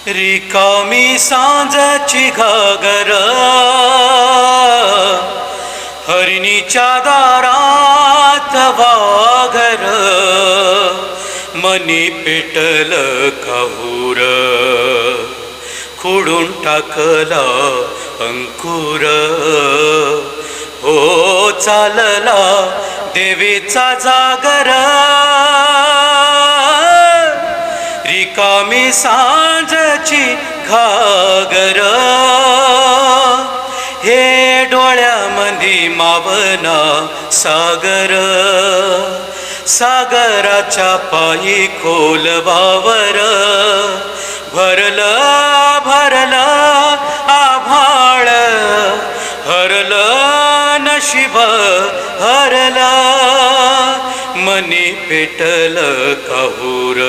रिकामी सांजची घागर हरिणीच्या दारात वाघर मनी पेटल काहूर खुडून टाकला अंकुर हो चालला देवीचा जागर रिकामी सांजची घागर हे डोळ्यामंदी मावना सागर सागराच्या पायी खोल वावर भरलं भरलं आभाळ हरलं नशीब हरलं मनी पेटल काहूर